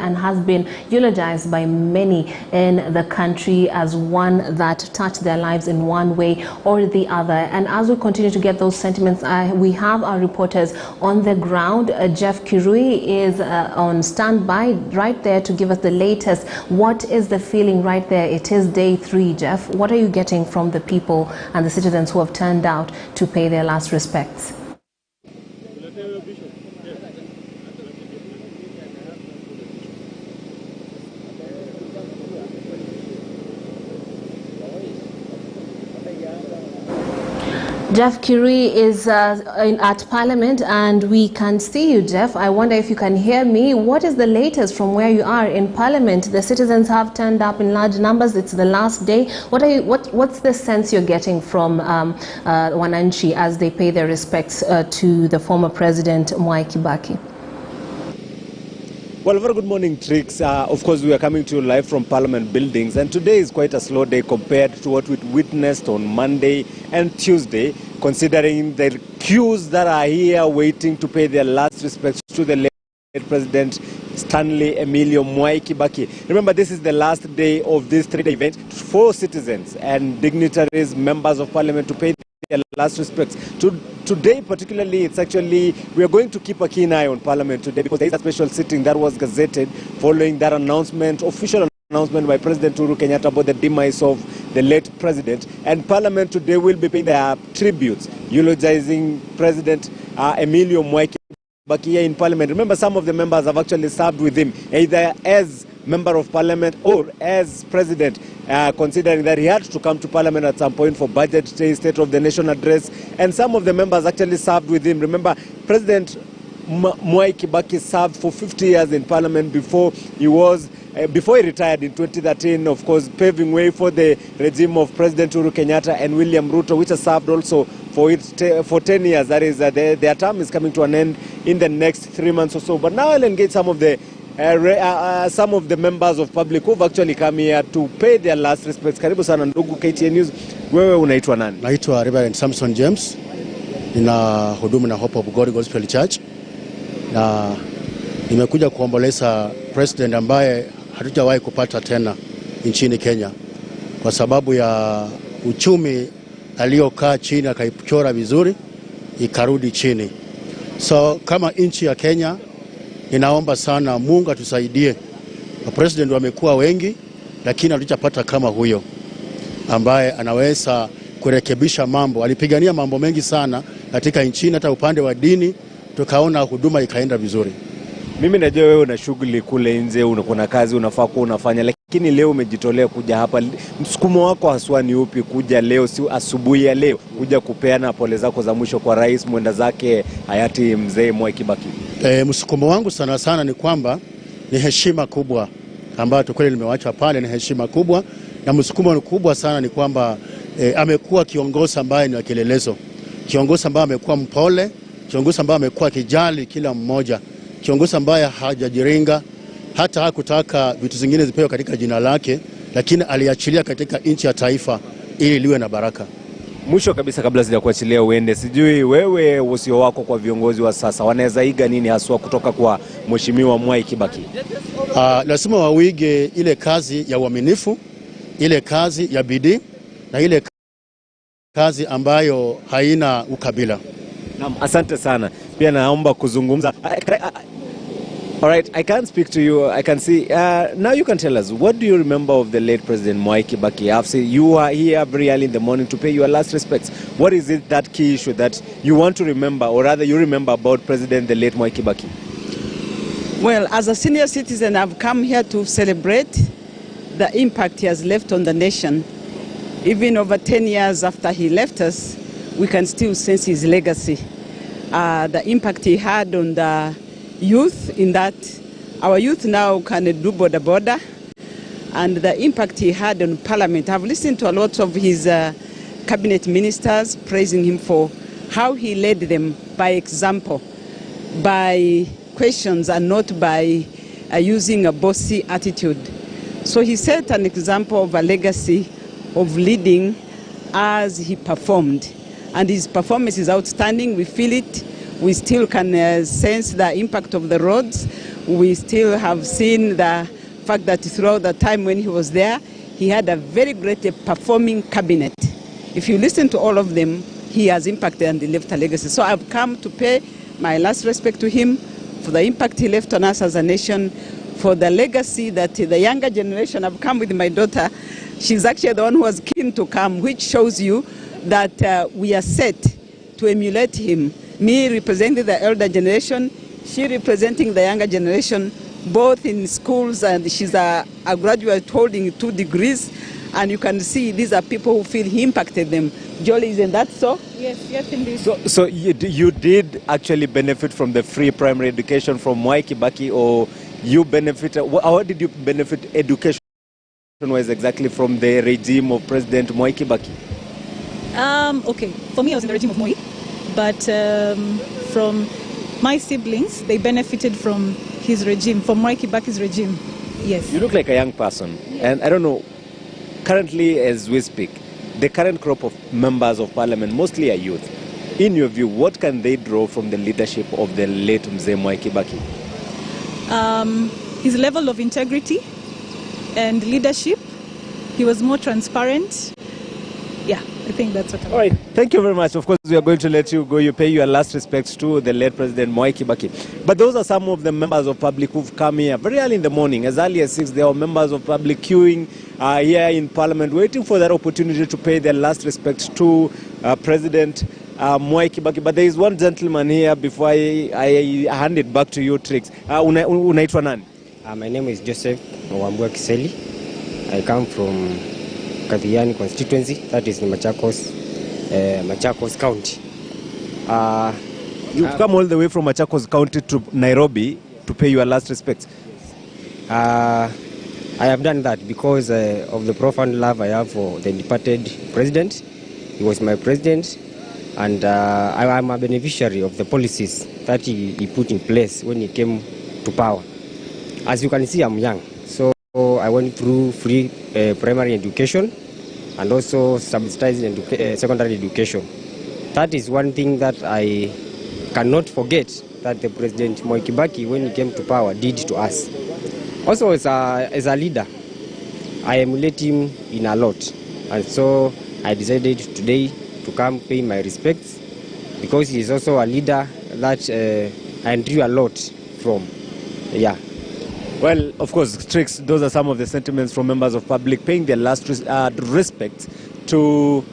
and has been eulogized by many in the country as one that touched their lives in one way or the other. And as we continue to get those sentiments, we have our reporters on the ground. Jeff Kirui is on standby right there to give us the latest. What is the feeling right there? It is day 3, Jeff. What are you getting from the people and the citizens who have turned out to pay their last respects? Jeff Kirui is at Parliament, and we can see you, Jeff. I wonder if you can hear me. What is the latest from where you are in Parliament? The citizens have turned up in large numbers. It's the last day. What's the sense you're getting from Wananchi as they pay their respects to the former President Mwai Kibaki? Well, very good morning, Trix. Of course, we are coming to you live from Parliament buildings, and today is quite a slow day compared to what we witnessed on Monday and Tuesday, considering the queues that are here waiting to pay their last respects to the late President Stanley Emilio Mwai Kibaki. Remember, this is the last day of this 3-day event for citizens and dignitaries, members of Parliament, to pay their last respects. Today particularly, it's actually, we are going to keep a keen eye on Parliament today because there is a special sitting that was gazetted following that announcement, official announcement by President Uhuru Kenyatta about the demise of the late president. And Parliament today will be paying their tributes, eulogizing President Emilio Mwai Kibaki here in Parliament. Remember, some of the members have actually served with him, either as member of Parliament or as president, considering that he had to come to Parliament at some point for budget day, State of the Nation address, and some of the members actually served with him. Remember, President Mwai Kibaki served for 50 years in Parliament before he retired in 2013, of course, paving way for the regime of President Uhuru Kenyatta and William Ruto, which has served also for 10 years. That is, their term is coming to an end in the next 3 months or so. But now I'll engage some of the members of public who've actually come here to pay their last respects. Karibu sana ndugu KTN News. Wewe unaitwa nani? Naitwa Reverend Samson James. Nina hudumu na Hope of God Gospel Church. Na nimekuja kuomboleza president ambaye hatujawahi kupata tena nchini Kenya kwa sababu ya uchumi aliyokaa chini akaichora vizuri ikarudi chini. So kama nchi ya Kenya, ninaomba sana Mungu atusaidie. President wamekuwa wengi, lakini hatujapata kama huyo ambaye anaweza kurekebisha mambo. Alipigania mambo mengi sana katika nchi, hata upande wa dini tukaona huduma ikaenda vizuri. Mimi najua wewe una shughuli kule nje, una kazi unafaa kuwa unafanya, lakini leo umejitolea kuja hapa. Msukumo wako haswa ni upi kuja leo, si asubuhi ya leo, kuja kupeana pole zako za mwisho kwa rais mwenda zake hayati mzee Mwai Kibaki? Msukumo wangu sana sana ni kwamba ni heshima kubwa ambayo tukweli nimewacha pale, ni heshima kubwa, na msukumo mkubwa sana ni kwamba amekuwa kiongozi ambaye ni kielelezo, kiongozi ambaye amekuwa mpole, kiongozi ambaye amekuwa kijali kila mmoja, kiongozi ambaye hajajiringa, hata hakutaka vitu zingine zipewe katika jina lake, lakini aliachilia katika nchi ya taifa ili liwe na baraka. Mwisho kabisa, kabla sijakuachilia uende, sijui wewe usio wako kwa viongozi wa sasa wanaweza iga nini haswa kutoka kwa Mheshimiwa Mwai Kibaki? Lazima wawige ile kazi ya uaminifu, ile kazi ya bidii, na ile kazi ambayo haina ukabila. Naam, asante sana. Pia naomba kuzungumza. All right, I can't speak to you. I can see. Now you can tell us, what do you remember of the late President Mwai Kibaki? I've seen you are here very early in the morning to pay your last respects. What is it, that key issue that you want to remember, or rather you remember about President the late Mwai Kibaki? Well, as a senior citizen, I've come here to celebrate the impact he has left on the nation. Even over 10 years after he left us, we can still sense his legacy. The impact he had on the youth, in that our youth now can do border, and the impact he had on Parliament. I've listened to a lot of his cabinet ministers praising him for how he led them by example, by questions and not by using a bossy attitude. So he set an example of a legacy of leading as he performed, and his performance is outstanding. We feel it. We still can sense the impact of the roads. We still have seen the fact that throughout the time when he was there, he had a very great performing cabinet. If you listen to all of them, he has impacted and left a legacy. So I've come to pay my last respect to him for the impact he left on us as a nation, for the legacy that the younger generation. I've come with my daughter. She's actually the one who was keen to come, which shows you that we are set to emulate him. Me representing the elder generation, she representing the younger generation, both in schools, and she's a graduate holding 2 degrees. And you can see these are people who feel he impacted them. Jolie, isn't that so? Yes, indeed. So you did actually benefit from the free primary education from Mwai Kibaki, or you benefited? How did you benefit education-wise exactly from the regime of President Mwai Kibaki? Okay, for me I was in the regime of Moi, but from my siblings, they benefited from his regime, from Mwai Kibaki's regime. Yes. You look like a young person, and I don't know, currently as we speak, the current crop of members of parliament mostly are youth. In your view, what can they draw from the leadership of the late Mzee Mwai Kibaki? His level of integrity and leadership. He was more transparent. Yeah, I think that's what I'm... All right, thank you very much. Of course, we are going to let you go. You pay your last respects to the late President Mwai Kibaki. But those are some of the members of public who've come here very early in the morning. As early as 6, there are members of public queuing here in Parliament, waiting for that opportunity to pay their last respects to President Mwai Kibaki. But there is one gentleman here before I hand it back to you, Trix. Unaitwa nani? My name is Joseph Wambua Kiseli. I come from KTN constituency, that is in Machakos County. You've come all the way from Machakos County to Nairobi to pay your last respects. I have done that because of the profound love I have for the departed president. He was my president, and I am a beneficiary of the policies that he put in place when he came to power. As you can see, I'm young, so I went through free primary education and also subsidized secondary education. That is one thing that I cannot forget that the President Mwai Kibaki, when he came to power, did to us. Also, as a leader, I emulate him in a lot, and so I decided today to come pay my respects because he is also a leader that I drew a lot from. Yeah. Well, of course, Trix, those are some of the sentiments from members of public paying their last respect to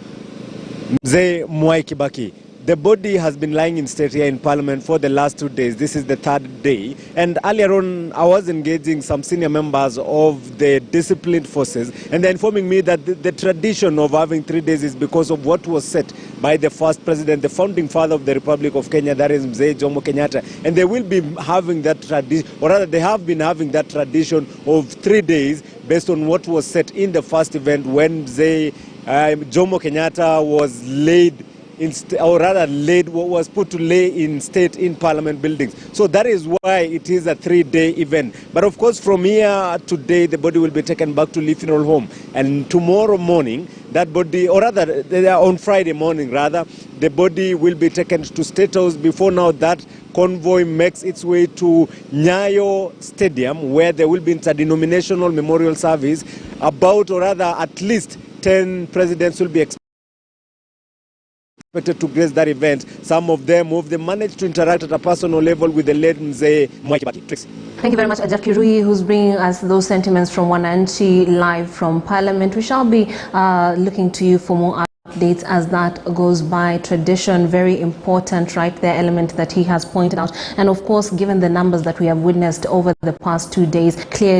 Mzee Mwai Kibaki. The body has been lying in state here in Parliament for the last 2 days. This is the 3rd day. And earlier on, I was engaging some senior members of the disciplined forces, and they're informing me that the tradition of having 3 days is because of what was set by the first president, the founding father of the Republic of Kenya, that is Mzee Jomo Kenyatta. And they will be having that tradition, or rather they have been having that tradition of 3 days based on what was set in the first event when Mzee Jomo Kenyatta was laid was put to lay in state in Parliament buildings. So that is why it is a 3-day event. But of course, from here today, the body will be taken back to Lee Funeral Home. And tomorrow morning, that body, or rather, on Friday morning, rather, the body will be taken to State House. Before now, that convoy makes its way to Nyayo Stadium, where there will be interdenominational memorial service. About, or rather, at least 10 presidents will be expected to grace that event. Some of them who have managed to interact at a personal level with the late Mzee Mwai Kibaki. Thank you very much, Jackie Rui, who's bringing us those sentiments from Wananchi live from Parliament. We shall be looking to you for more updates as that goes by. Tradition, very important, right there, element that he has pointed out. And of course, given the numbers that we have witnessed over the past 2 days, clear